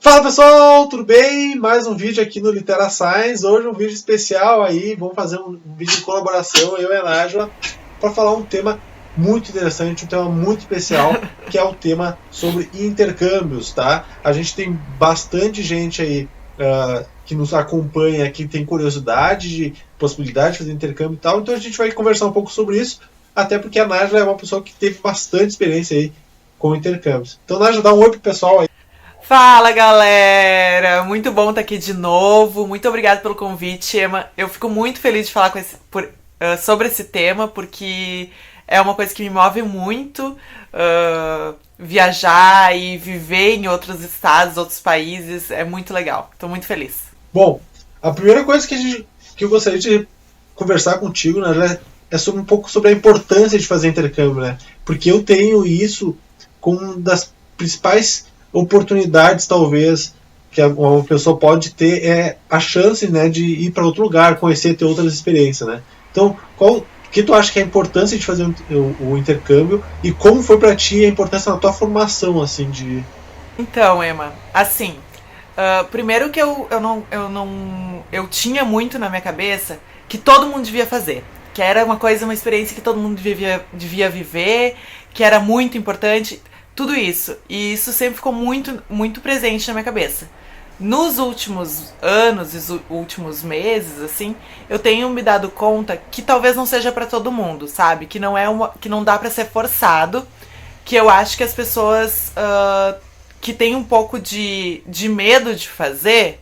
Fala pessoal, tudo bem? Mais um vídeo aqui no Litera Science. Hoje um vídeo especial aí, vamos fazer um vídeo de colaboração, eu e a Nájila, para falar um tema muito interessante, um tema muito especial, que é o tema sobre intercâmbios, tá? A gente tem bastante gente aí que nos acompanha, que tem curiosidade de possibilidade de fazer intercâmbio e tal, então a gente vai conversar um pouco sobre isso, até porque a Nájila é uma pessoa que teve bastante experiência aí com intercâmbios. Então, Nájila, dá um oi pro pessoal aí. Fala, galera! Muito bom estar aqui de novo. Muito obrigada pelo convite, Emma. Eu fico muito feliz de falar sobre esse tema, porque é uma coisa que me move muito. Viajar e viver em outros estados, outros países, é muito legal. Estou muito feliz. Bom, a primeira coisa que eu gostaria de conversar contigo, né, é sobre um pouco sobre a importância de fazer intercâmbio, né? Porque eu tenho isso como uma das principais oportunidades, talvez, que uma pessoa pode ter, é a chance, né, de ir para outro lugar, conhecer, ter outras experiências, né? Então, qual que tu acha que é a importância de fazer o intercâmbio e como foi para ti a importância na tua formação, assim, de... Então, Emma, assim, primeiro que eu tinha muito na minha cabeça que todo mundo devia fazer, que era uma experiência que todo mundo devia viver, que era muito importante. Tudo isso. E isso sempre ficou muito, muito presente na minha cabeça. Nos últimos anos e últimos meses, assim, eu tenho me dado conta que talvez não seja pra todo mundo, sabe? Que não dá pra ser forçado. Que eu acho que as pessoas que têm um pouco de medo de fazer,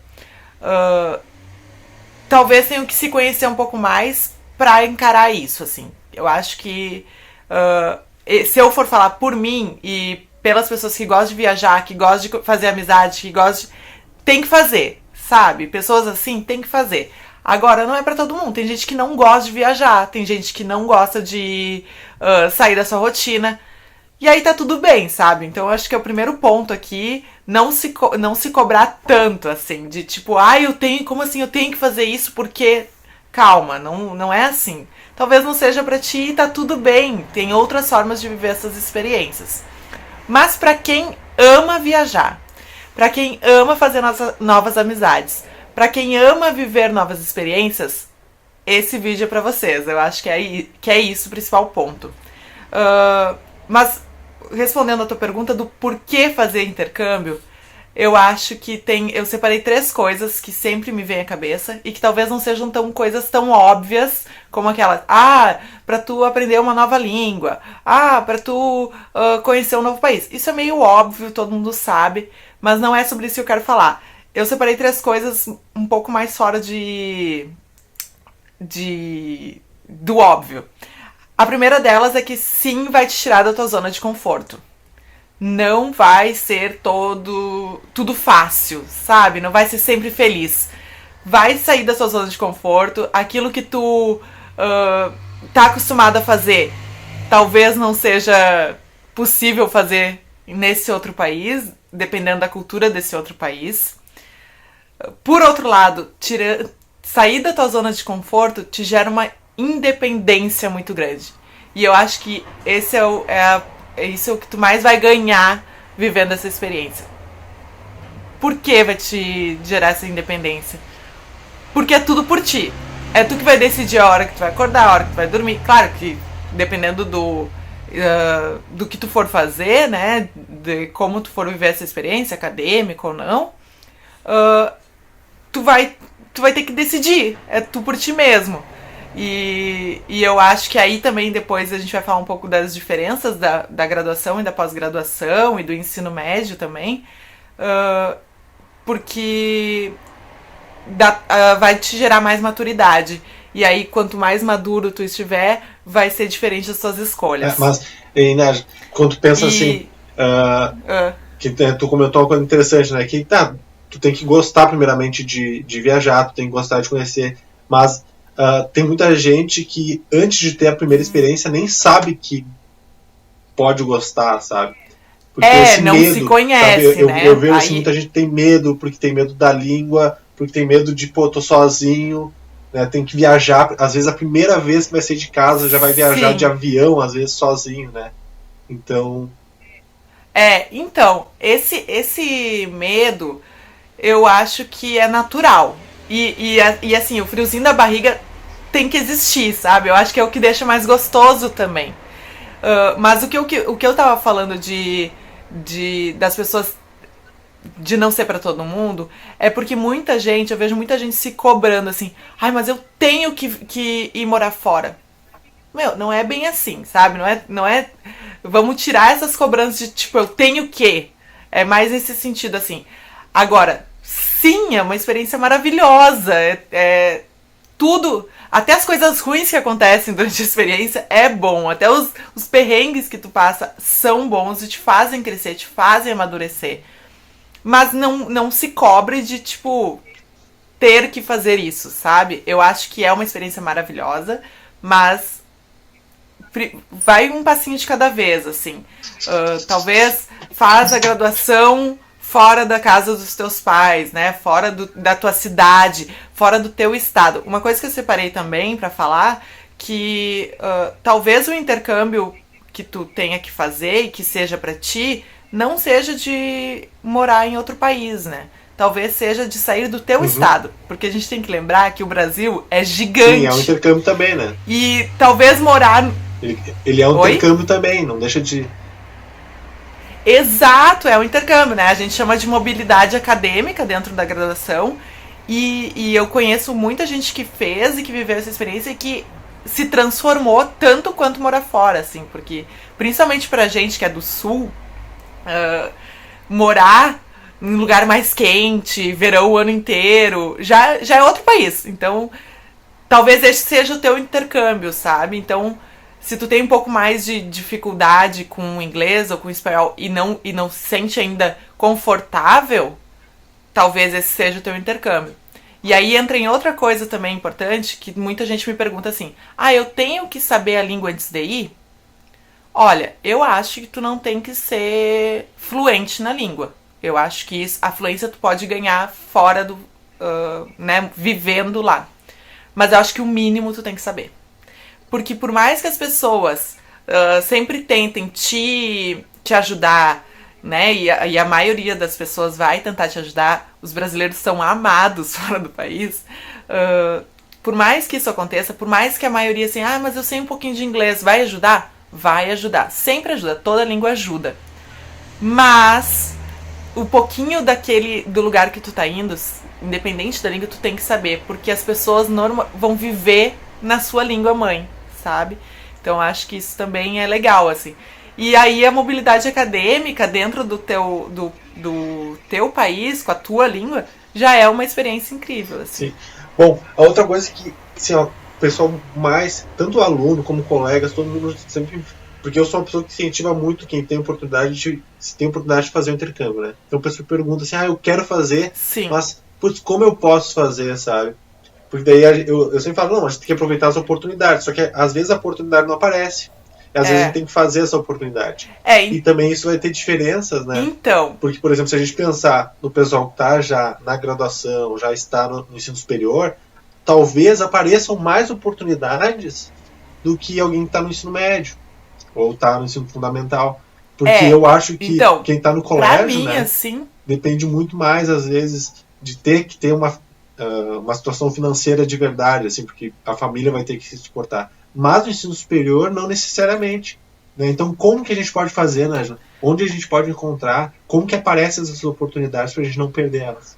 talvez tenham que se conhecer um pouco mais pra encarar isso, assim. Eu acho que se eu for falar por mim e pelas pessoas que gostam de viajar, que gostam de fazer amizade, que gostam de... Tem que fazer, sabe? Pessoas assim, tem que fazer. Agora, não é pra todo mundo. Tem gente que não gosta de viajar, tem gente que não gosta de sair da sua rotina. E aí tá tudo bem, sabe? Então eu acho que é o primeiro ponto aqui, não se cobrar tanto, assim, de tipo, como assim eu tenho que fazer isso porque... Calma, não é assim. Talvez não seja pra ti e tá tudo bem. Tem outras formas de viver essas experiências. Mas pra quem ama viajar, pra quem ama fazer novas amizades, pra quem ama viver novas experiências, esse vídeo é pra vocês. Eu acho que é isso o principal ponto. Mas, respondendo a tua pergunta do porquê fazer intercâmbio, eu acho que eu separei 3 coisas que sempre me vêm à cabeça e que talvez não sejam coisas tão óbvias como aquela, pra tu aprender uma nova língua, pra tu conhecer um novo país. Isso é meio óbvio, todo mundo sabe, mas não é sobre isso que eu quero falar. Eu separei 3 coisas um pouco mais fora do óbvio. A primeira delas é que sim, vai te tirar da tua zona de conforto. Não vai ser tudo fácil, sabe? Não vai ser sempre feliz. Vai sair da sua zona de conforto. Aquilo que tu tá acostumado a fazer, talvez não seja possível fazer nesse outro país, dependendo da cultura desse outro país. Por outro lado, sair da tua zona de conforto te gera uma independência muito grande. E eu acho que esse isso é o que tu mais vai ganhar vivendo essa experiência. Por que vai te gerar essa independência? Porque é tudo por ti. É tu que vai decidir a hora que tu vai acordar, a hora que tu vai dormir. Claro que dependendo do que tu for fazer, né? De como tu for viver essa experiência, acadêmica ou não, tu vai ter que decidir. É tu por ti mesmo. E eu acho que aí também depois a gente vai falar um pouco das diferenças da graduação e da pós-graduação e do ensino médio também, porque vai te gerar mais maturidade. E aí, quanto mais maduro tu estiver, vai ser diferente das suas escolhas. Mas, né, quando tu pensa assim, que tu comentou uma coisa interessante, né, que tu tem que gostar primeiramente de viajar, tu tem que gostar de conhecer, mas... tem muita gente que antes de ter a primeira experiência nem sabe que pode gostar, sabe? Porque esse não medo, se conhece, sabe? né? Eu vejo assim, muita gente tem medo, porque tem medo da língua, porque tem medo de, tô sozinho, né? Tem que viajar, às vezes a primeira vez que vai sair de casa já vai viajar de avião, às vezes sozinho, né? Então... Então, esse medo eu acho que é natural. E assim, o friozinho da barriga tem que existir, sabe? Eu acho que é o que deixa mais gostoso também. Mas o que eu tava falando das pessoas de não ser pra todo mundo é porque muita gente, eu vejo muita gente se cobrando assim, ai, mas eu tenho que ir morar fora. Meu, não é bem assim, sabe? Não é. Vamos tirar essas cobranças de tipo, eu tenho que. É mais nesse sentido assim. Agora, sim, é uma experiência maravilhosa. Tudo. Até as coisas ruins que acontecem durante a experiência é bom. Até os perrengues que tu passa são bons e te fazem crescer, te fazem amadurecer. Mas não se cobre de, tipo, ter que fazer isso, sabe? Eu acho que é uma experiência maravilhosa, mas vai um passinho de cada vez, assim. Talvez faz a graduação fora da casa dos teus pais, né? Fora da tua cidade, fora do teu estado. Uma coisa que eu separei também pra falar, que talvez o intercâmbio que tu tenha que fazer e que seja pra ti, não seja de morar em outro país, né? Talvez seja de sair do teu estado. Porque a gente tem que lembrar que o Brasil é gigante. Sim, é um intercâmbio também, né? E talvez morar... Ele é um intercâmbio também, não deixa de... Exato, é um intercâmbio, né? A gente chama de mobilidade acadêmica dentro da graduação. E eu conheço muita gente que fez e que viveu essa experiência e que se transformou tanto quanto morar fora, assim. Porque, principalmente pra gente que é do sul, morar em lugar mais quente, verão o ano inteiro, já é outro país. Então, talvez esse seja o teu intercâmbio, sabe? Então, se tu tem um pouco mais de dificuldade com o inglês ou com o espanhol e não se sente ainda confortável, talvez esse seja o teu intercâmbio. E aí entra em outra coisa também importante, que muita gente me pergunta assim, eu tenho que saber a língua antes de ir? Olha, eu acho que tu não tem que ser fluente na língua. Eu acho que a fluência tu pode ganhar fora do... né, vivendo lá. Mas eu acho que o mínimo tu tem que saber. Porque por mais que as pessoas sempre tentem te ajudar, né? E a maioria das pessoas vai tentar te ajudar, os brasileiros são amados fora do país. Por mais que isso aconteça, por mais que a maioria assim, mas eu sei um pouquinho de inglês, vai ajudar? Vai ajudar. Sempre ajuda, toda língua ajuda. Mas o pouquinho do lugar que tu tá indo, independente da língua, tu tem que saber, porque as pessoas vão viver na sua língua mãe, sabe? Então acho que isso também é legal, assim. E aí a mobilidade acadêmica dentro do teu país, com a tua língua, já é uma experiência incrível, assim. Sim. Bom, a outra coisa que, assim, ó, o pessoal mais, tanto aluno como colegas, todo mundo sempre... Porque eu sou uma pessoa que incentiva muito quem tem oportunidade de fazer o intercâmbio, né? Então a pessoa pergunta assim, eu quero fazer, Sim. Mas, putz, como eu posso fazer, sabe? Porque daí eu sempre falo, não, a gente tem que aproveitar as oportunidades, só que às vezes a oportunidade não aparece. E às vezes a gente tem que fazer essa oportunidade. E também isso vai ter diferenças, né? Então. Porque, por exemplo, se a gente pensar no pessoal que está já na graduação, já está no ensino superior, talvez apareçam mais oportunidades do que alguém que está no ensino médio ou está no ensino fundamental. Porque eu acho que quem está no colégio, mim, né, assim... depende muito mais, às vezes, de ter que ter uma situação financeira de verdade, assim, porque a família vai ter que se suportar. Mas no ensino superior, não necessariamente. Né? Então, como que a gente pode fazer, Nájila? Onde a gente pode encontrar? Como que aparecem essas oportunidades para a gente não perder elas?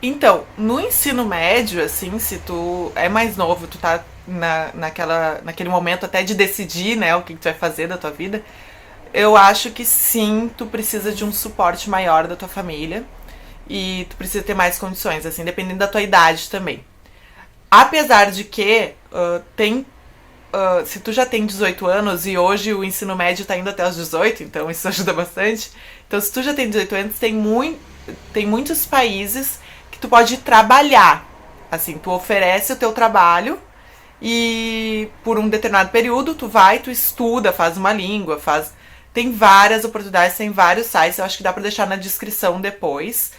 Então, no ensino médio, assim, se tu é mais novo, tu tá naquele momento até de decidir, né, o que tu vai fazer da tua vida, eu acho que sim, tu precisa de um suporte maior da tua família e tu precisa ter mais condições, assim, dependendo da tua idade também. Apesar de que se tu já tem 18 anos e hoje o ensino médio tá indo até os 18, então isso ajuda bastante. Então, se tu já tem 18 anos, tem muitos países que tu pode trabalhar. Assim, tu oferece o teu trabalho e por um determinado período tu estuda, faz uma língua, tem várias oportunidades, tem vários sites, eu acho que dá pra deixar na descrição depois,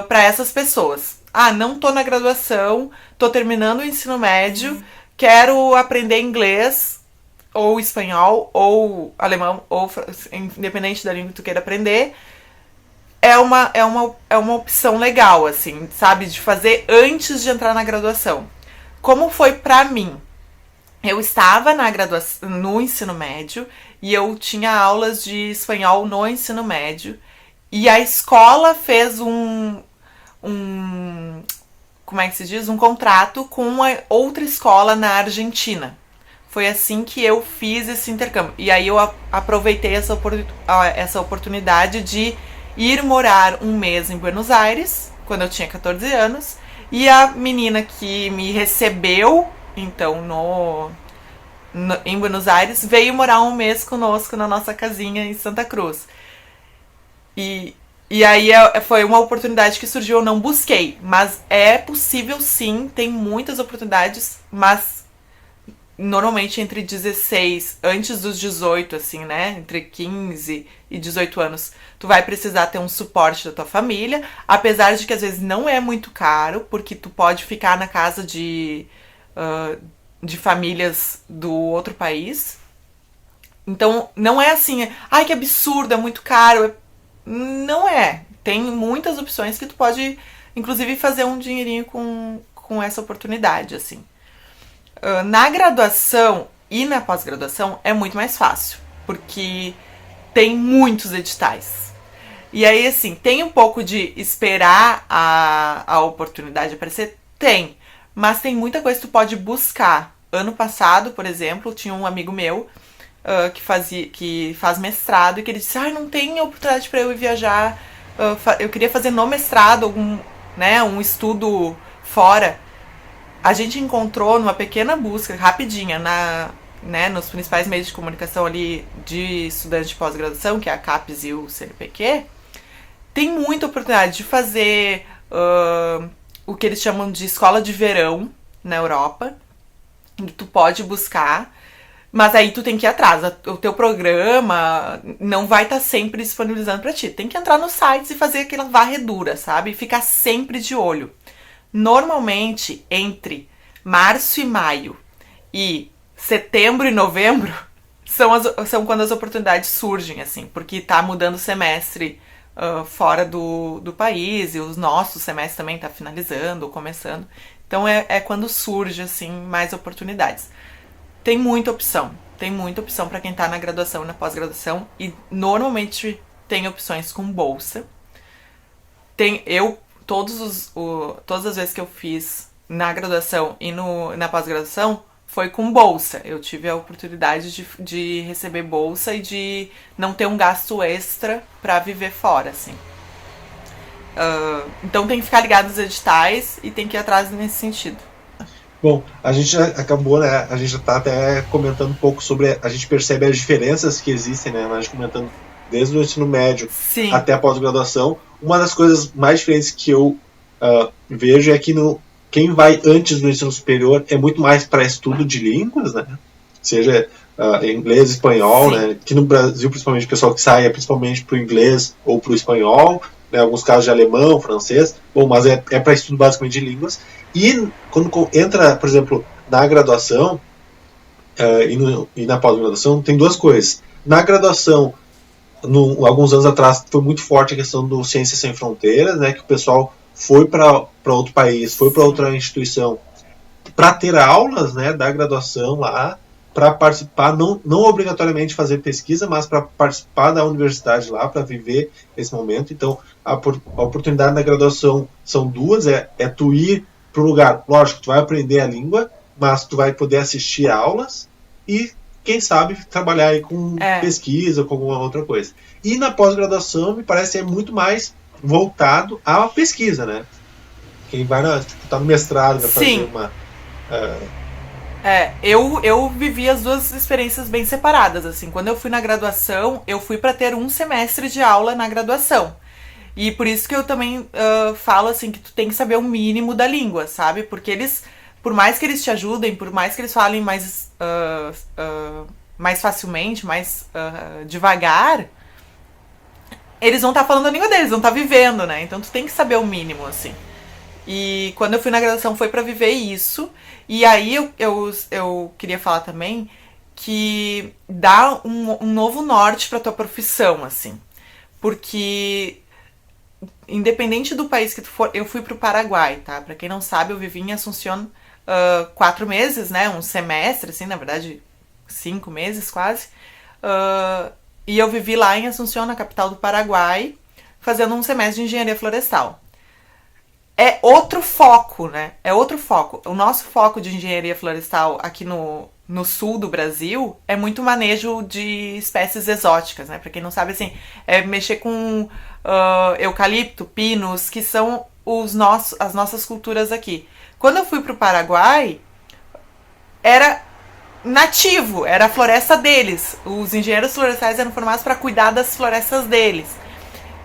pra essas pessoas. Não tô na graduação, tô terminando o ensino médio, quero aprender inglês, ou espanhol, ou alemão, ou independente da língua que tu queira aprender. é uma opção legal, assim, sabe? De fazer antes de entrar na graduação. Como foi pra mim? Eu estava na graduação, no ensino médio e eu tinha aulas de espanhol no ensino médio e a escola fez como é que se diz? Um contrato com uma outra escola na Argentina. Foi assim que eu fiz esse intercâmbio. E aí eu aproveitei essa oportunidade de ir morar um mês em Buenos Aires, quando eu tinha 14 anos, e a menina que me recebeu, então, em Buenos Aires, veio morar um mês conosco na nossa casinha em Santa Cruz. E aí foi uma oportunidade que surgiu, eu não busquei, mas é possível sim, tem muitas oportunidades, mas normalmente entre 16, antes dos 18, assim, né? Entre 15 e 18 anos, tu vai precisar ter um suporte da tua família, apesar de que às vezes não é muito caro, porque tu pode ficar na casa de famílias do outro país. Então, não é assim, ai que absurdo, é muito caro. Não é. Tem muitas opções que tu pode, inclusive, fazer um dinheirinho com essa oportunidade, assim. Na graduação e na pós-graduação é muito mais fácil, porque tem muitos editais. E aí, assim, tem um pouco de esperar a oportunidade aparecer? Tem. Mas tem muita coisa que tu pode buscar. Ano passado, por exemplo, tinha um amigo meu que faz mestrado e que ele disse, não tem oportunidade para eu ir viajar, eu queria fazer no mestrado um estudo fora. A gente encontrou numa pequena busca, rapidinha, nos principais meios de comunicação ali de estudante de pós-graduação, que é a CAPES e o CNPq, tem muita oportunidade de fazer o que eles chamam de escola de verão na Europa, que tu pode buscar, mas aí tu tem que ir atrás. O teu programa não vai estar sempre disponibilizando pra ti. Tem que entrar nos sites e fazer aquela varredura, sabe? E ficar sempre de olho. Normalmente, entre março e maio e setembro e novembro são quando as oportunidades surgem, assim, porque tá mudando o semestre fora do país e os nossos semestres também tá finalizando ou começando. Então é quando surge, assim, mais oportunidades. Tem muita opção para quem tá na graduação e na pós-graduação e normalmente tem opções com bolsa. Todas as vezes que eu fiz na graduação e na pós-graduação foi com bolsa. Eu tive a oportunidade de receber bolsa e de não ter um gasto extra para viver fora, assim. Então tem que ficar ligado nos editais e tem que ir atrás nesse sentido. Bom, a gente já acabou, né? A gente já está até comentando um pouco sobre. A gente percebe as diferenças que existem, né? A gente comentando desde o ensino médio Sim. até a pós-graduação. Uma das coisas mais diferentes que eu vejo é que quem vai antes do ensino superior é muito mais para estudo de línguas, né? Seja inglês, espanhol, sim, né? Que no Brasil, principalmente, o pessoal que sai é principalmente para o inglês ou para o espanhol, né? Alguns casos de alemão, francês. Bom, mas é para estudo basicamente de línguas. E quando entra, por exemplo, na graduação e na pós-graduação, tem duas coisas. Na graduação, alguns anos atrás, foi muito forte a questão do Ciências Sem Fronteiras, né, que o pessoal foi para outro país, foi para outra instituição, para ter aulas, né, da graduação lá, para participar, não obrigatoriamente fazer pesquisa, mas para participar da universidade lá, para viver esse momento. Então, a oportunidade na graduação são duas, é tu ir para um lugar, lógico, tu vai aprender a língua, mas tu vai poder assistir aulas e, quem sabe, trabalhar aí com pesquisa ou com alguma outra coisa. E na pós-graduação, me parece ser muito mais voltado à pesquisa, né? Quem vai tá no mestrado, vai fazer uma... Eu vivi as duas experiências bem separadas, assim. Quando eu fui na graduação, eu fui para ter um semestre de aula na graduação. E por isso que eu também falo, assim, que tu tem que saber o mínimo da língua, sabe? Porque eles, por mais que eles te ajudem, por mais que eles falem mais facilmente, mais devagar, eles vão estar falando a língua deles, vão estar vivendo, né? Então tu tem que saber o mínimo, assim. E quando eu fui na graduação foi pra viver isso. E aí eu queria falar também que dá um novo norte pra tua profissão, assim. Porque independente do país que tu for, eu fui pro Paraguai, tá? Pra quem não sabe, eu vivi em Assunción 4 meses, né? Um semestre, assim, na verdade, 5 meses quase. E eu vivi lá em Assunción, na capital do Paraguai, fazendo um semestre de engenharia florestal. É outro foco, né? É outro foco. O nosso foco de engenharia florestal aqui no sul do Brasil é muito manejo de espécies exóticas, né? Pra quem não sabe, assim, é mexer com eucalipto, pinos, que são as nossas culturas aqui. Quando eu fui pro Paraguai, era nativo, era a floresta deles. Os engenheiros florestais eram formados para cuidar das florestas deles.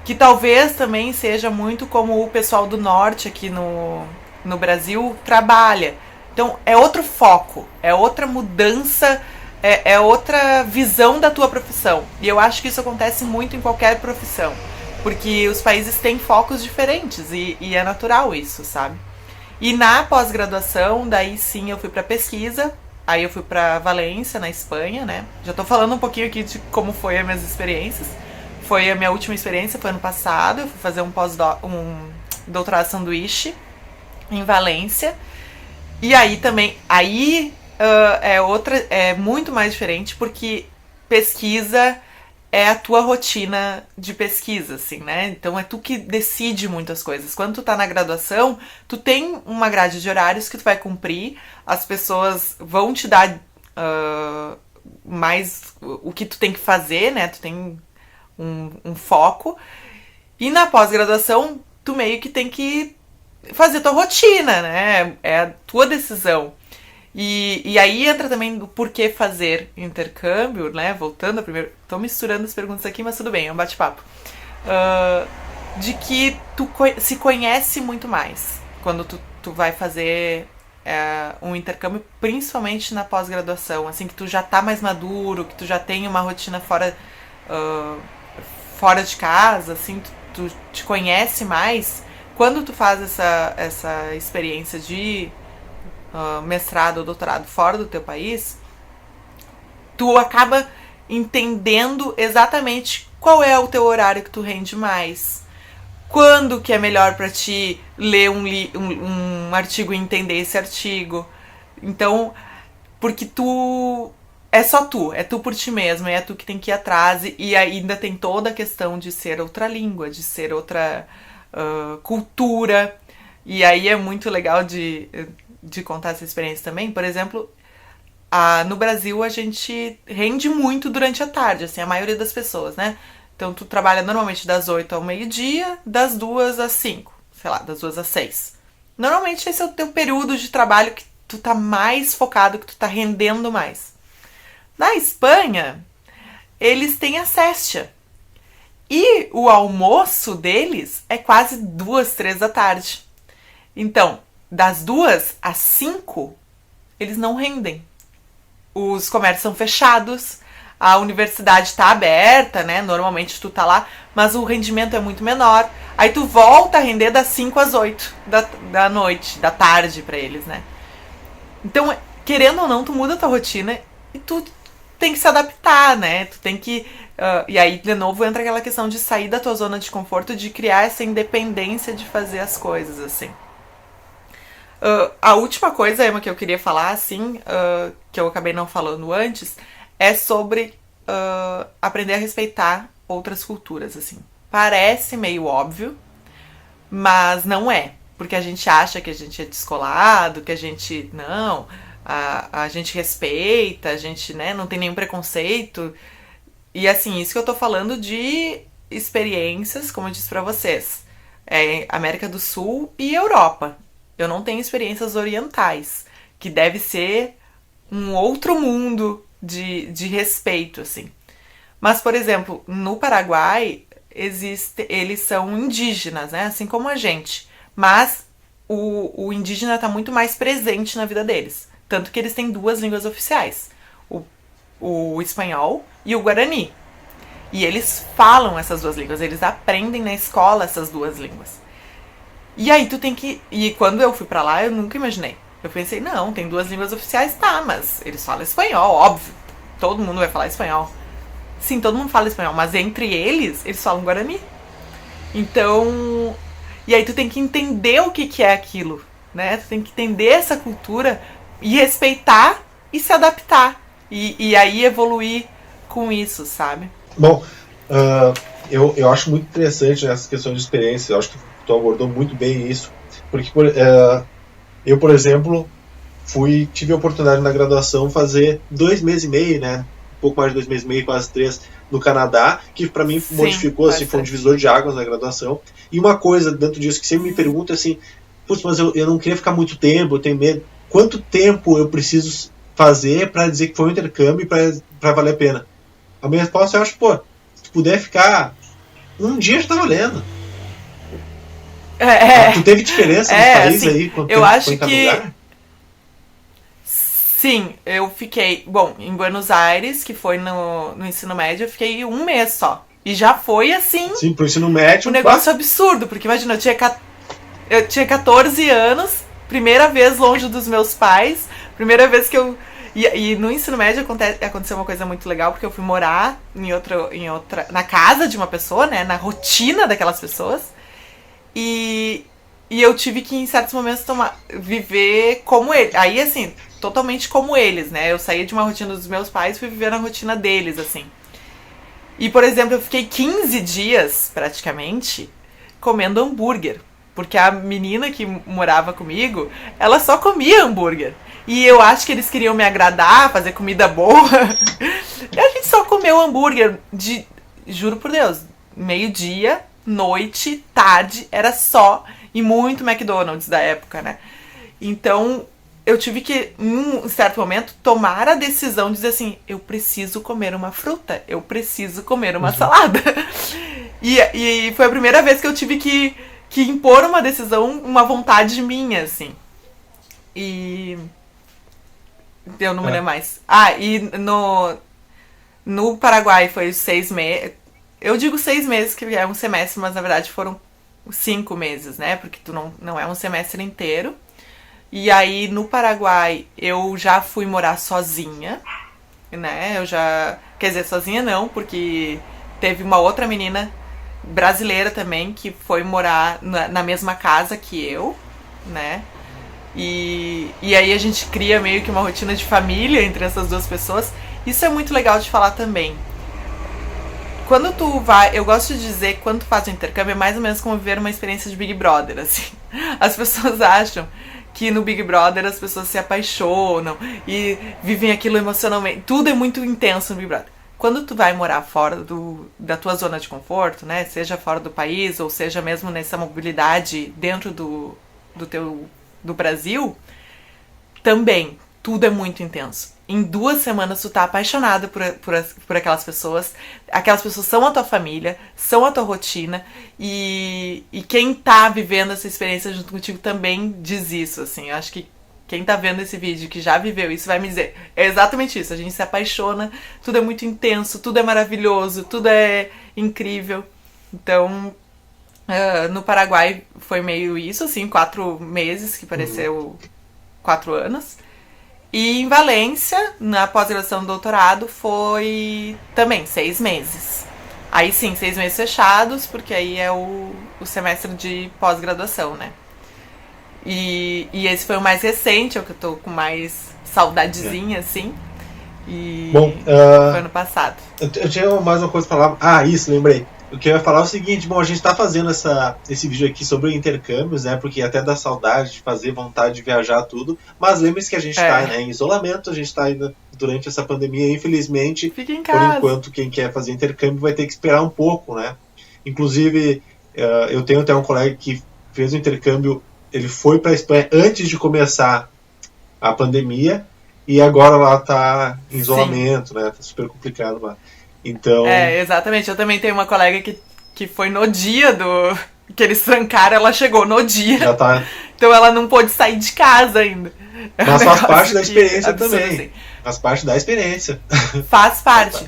Que talvez também seja muito como o pessoal do norte aqui no Brasil trabalha. Então é outro foco, é outra mudança, é outra visão da tua profissão. E eu acho que isso acontece muito em qualquer profissão. Porque os países têm focos diferentes e é natural isso, sabe? E na pós-graduação, daí sim eu fui para pesquisa. Aí eu fui para Valência, na Espanha, né? Já tô falando um pouquinho aqui de como foi as minhas experiências. Foi a minha última experiência, foi ano passado. Eu fui fazer um doutorado sanduíche em Valência. E aí também, é muito mais diferente, porque pesquisa é a tua rotina de pesquisa, assim, né? Então é tu que decide muitas coisas. Quando tu tá na graduação, tu tem uma grade de horários que tu vai cumprir, as pessoas vão te dar mais o que tu tem que fazer, né? Tu tem um foco. E na pós-graduação, tu meio que tem que fazer tua rotina, né? É a tua decisão. E aí entra também o porquê fazer intercâmbio, né? Voltando a primeiro... Tô misturando as perguntas aqui, mas tudo bem, é um bate-papo. De que tu se conhece muito mais quando tu vai fazer um intercâmbio, principalmente na pós-graduação. Assim, que tu já tá mais maduro, que tu já tem uma rotina fora de casa, assim, tu te conhece mais. Quando tu faz essa experiência de mestrado ou doutorado fora do teu país, tu acaba entendendo exatamente qual é o teu horário que tu rende mais, quando que é melhor pra ti ler um artigo e entender esse artigo. Então, porque é só tu, é tu por ti mesmo, é tu que tem que ir atrás, e ainda tem toda a questão de ser outra língua, de ser outra cultura, e aí é muito legal de contar essa experiência também. Por exemplo, no Brasil a gente rende muito durante a tarde, assim, a maioria das pessoas, né? Então tu trabalha normalmente das 8 ao meio-dia, das 2 às 5, sei lá, das 2 às 6. Normalmente esse é o teu período de trabalho que tu tá mais focado, que tu tá rendendo mais. Na Espanha, eles têm a séstia. E o almoço deles é quase 2, 3 da tarde. Então, das 2 às 5, eles não rendem. Os comércios são fechados, a universidade está aberta, né? Normalmente tu tá lá, mas o rendimento é muito menor. Aí tu volta a render das 5 às 8 da noite, da tarde pra eles, né? Então, querendo ou não, tu muda a tua rotina e tu tem que se adaptar, né? Tu tem que... e aí, de novo, entra aquela questão de sair da tua zona de conforto, de criar essa independência de fazer as coisas, assim. A última coisa, Emma, que eu queria falar, assim, que eu acabei não falando antes, é sobre aprender a respeitar outras culturas, assim. Parece meio óbvio, mas não é. Porque a gente acha que a gente é descolado, que a gente... Não, a gente respeita, a gente, né, não tem nenhum preconceito. E, assim, isso que eu tô falando de experiências, como eu disse pra vocês, América do Sul e Europa. Eu não tenho experiências orientais, que deve ser um outro mundo de respeito, assim. Mas, por exemplo, no Paraguai, eles são indígenas, né? Assim como a gente. Mas o indígena está muito mais presente na vida deles. Tanto que eles têm 2 línguas oficiais. O espanhol e o guarani. E eles falam essas 2 línguas. Eles aprendem na escola essas 2 línguas. E aí tu tem que... E quando eu fui pra lá, eu nunca imaginei. Eu pensei, não, tem 2 línguas oficiais, tá, mas eles falam espanhol, óbvio. Todo mundo vai falar espanhol. Sim, todo mundo fala espanhol, mas entre eles falam guarani. Então, e aí tu tem que entender o que é aquilo, né? Tu tem que entender essa cultura e respeitar e se adaptar. E aí evoluir com isso, sabe? Bom, eu acho muito interessante essas questões de experiência. Eu acho que tu abordou muito bem isso. Porque eu, por exemplo, tive a oportunidade na graduação fazer 2 meses e meio, né? Um pouco mais de 2 meses e meio, quase 3, no Canadá, que para mim modificou, assim, foi um divisor de águas na graduação. E uma coisa dentro disso que sempre me pergunta assim, putz, mas eu não queria ficar muito tempo, eu tenho medo. Quanto tempo eu preciso fazer para dizer que foi um intercâmbio para valer a pena? A minha resposta eu acho, pô, se tu puder ficar um dia já tá valendo. Tu teve diferença nos países assim, aí? Quanto eu tempo acho foi em cada que lugar? sim, eu fiquei, bom, em Buenos Aires, que foi no ensino médio, eu fiquei 1 mês só. E já foi assim, sim, pro ensino médio, um negócio absurdo, porque imagina, eu tinha 14 anos, primeira vez longe dos meus pais, primeira vez que eu. E no ensino médio aconteceu uma coisa muito legal, porque eu fui morar na casa de uma pessoa, né? Na rotina daquelas pessoas. E eu tive que, em certos momentos, viver como ele. Aí, assim, totalmente como eles, né? Eu saía de uma rotina dos meus pais e fui viver na rotina deles, assim. E, por exemplo, eu fiquei 15 dias, praticamente, comendo hambúrguer. Porque a menina que morava comigo, ela só comia hambúrguer. E eu acho que eles queriam me agradar, fazer comida boa. E a gente só comeu hambúrguer juro por Deus, meio-dia, noite, tarde, era só. E muito McDonald's da época, né? Então, eu tive que, em um certo momento, tomar a decisão de dizer assim, eu preciso comer uma fruta, eu preciso comer uma salada. E foi a primeira vez que eu tive que impor uma decisão, uma vontade minha, assim. E eu não me lembro mais. E no Paraguai foi 6 meses. Eu digo 6 meses, que é um semestre, mas na verdade foram 5 meses, né? Porque tu não é um semestre inteiro. E aí no Paraguai eu já fui morar sozinha, né? Quer dizer, sozinha não, porque teve uma outra menina brasileira também que foi morar na mesma casa que eu, né? E aí a gente cria meio que uma rotina de família entre essas duas pessoas. Isso é muito legal de falar também. Quando tu vai, eu gosto de dizer que quando tu faz o intercâmbio é mais ou menos como viver uma experiência de Big Brother, assim. As pessoas acham que no Big Brother as pessoas se apaixonam e vivem aquilo emocionalmente. Tudo é muito intenso no Big Brother. Quando tu vai morar fora da tua zona de conforto, né? Seja fora do país ou seja mesmo nessa mobilidade dentro do Brasil, também tudo é muito intenso. Em 2 semanas tu tá apaixonado por aquelas pessoas são a tua família, são a tua rotina, e quem tá vivendo essa experiência junto contigo também diz isso, assim. Eu acho que quem tá vendo esse vídeo que já viveu isso vai me dizer, é exatamente isso, a gente se apaixona, tudo é muito intenso, tudo é maravilhoso, tudo é incrível. Então, no Paraguai foi meio isso, assim, 4 meses, que pareceu 4 anos. E em Valência, na pós-graduação do doutorado, foi também 6 meses. Aí sim, 6 meses fechados, porque aí é o semestre de pós-graduação, né? E esse foi o mais recente, é o que eu tô com mais saudadezinha, assim. E bom, foi ano passado. Eu tinha mais uma coisa pra falar. Isso, lembrei. O que eu ia falar é o seguinte, bom, a gente tá fazendo esse vídeo aqui sobre intercâmbios, né, porque até dá saudade de fazer, vontade de viajar, tudo, mas lembre-se que a gente tá, né, em isolamento, a gente tá ainda durante essa pandemia, infelizmente, fica em casa. Por enquanto, quem quer fazer intercâmbio vai ter que esperar um pouco, né. Inclusive, eu tenho até um colega que fez o intercâmbio, ele foi pra Espanha antes de começar a pandemia, e agora lá tá em isolamento, né, tá super complicado lá. Então... exatamente. Eu também tenho uma colega que foi no dia que eles trancaram, ela chegou no dia. Já tá. Então ela não pôde sair de casa ainda. Mas faz parte da experiência também. Assim. Faz parte da experiência. Faz parte.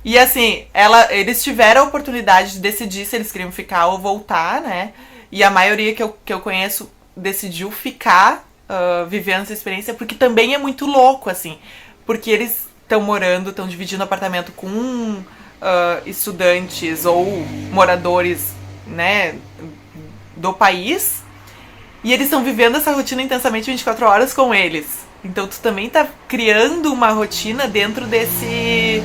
E assim, eles tiveram a oportunidade de decidir se eles queriam ficar ou voltar, né? E a maioria que eu conheço decidiu ficar vivendo essa experiência, porque também é muito louco, assim. Porque eles estão dividindo apartamento com estudantes ou moradores né, do país, e eles estão vivendo essa rotina intensamente 24 horas com eles. Então tu também tá criando uma rotina dentro desse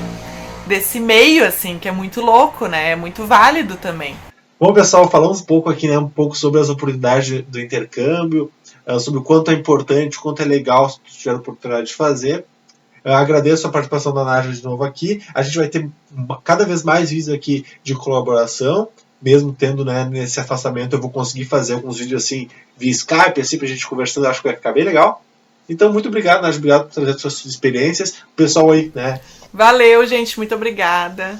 meio, assim, que é muito louco, né? É muito válido também. Bom, pessoal, falamos um pouco aqui, né, um pouco sobre as oportunidades do intercâmbio, sobre o quanto é importante, o quanto é legal se tu tiver a oportunidade de fazer. Eu agradeço a participação da Nájila de novo aqui. A gente vai ter cada vez mais vídeos aqui de colaboração, mesmo tendo, né, nesse afastamento, eu vou conseguir fazer alguns vídeos assim via Skype, assim, pra gente conversando, acho que vai ficar bem legal. Então, muito obrigado, Nájila, obrigado por trazer suas experiências. O pessoal aí, né? Valeu, gente, muito obrigada.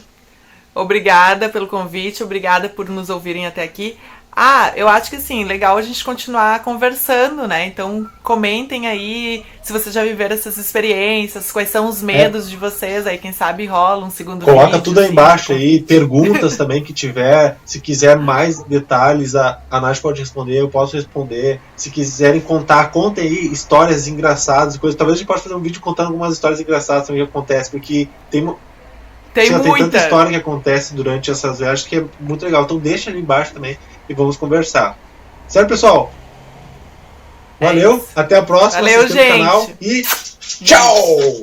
Obrigada pelo convite, obrigada por nos ouvirem até aqui. Ah, eu acho que sim, legal a gente continuar conversando, né? Então comentem aí se vocês já viveram essas experiências, quais são os medos de vocês, aí quem sabe rola um segundo Coloca vídeo. Tudo aí embaixo aí, perguntas também que tiver, se quiser mais detalhes, a Nath pode responder, eu posso responder. Se quiserem contar, contem aí histórias engraçadas, coisas. Talvez a gente possa fazer um vídeo contando algumas histórias engraçadas também que acontecem, porque tem tanta história que acontece durante essas viagens que é muito legal. Então deixa ali embaixo também e vamos conversar. Certo, pessoal? Valeu, até a próxima. Valeu, gente. No canal e tchau!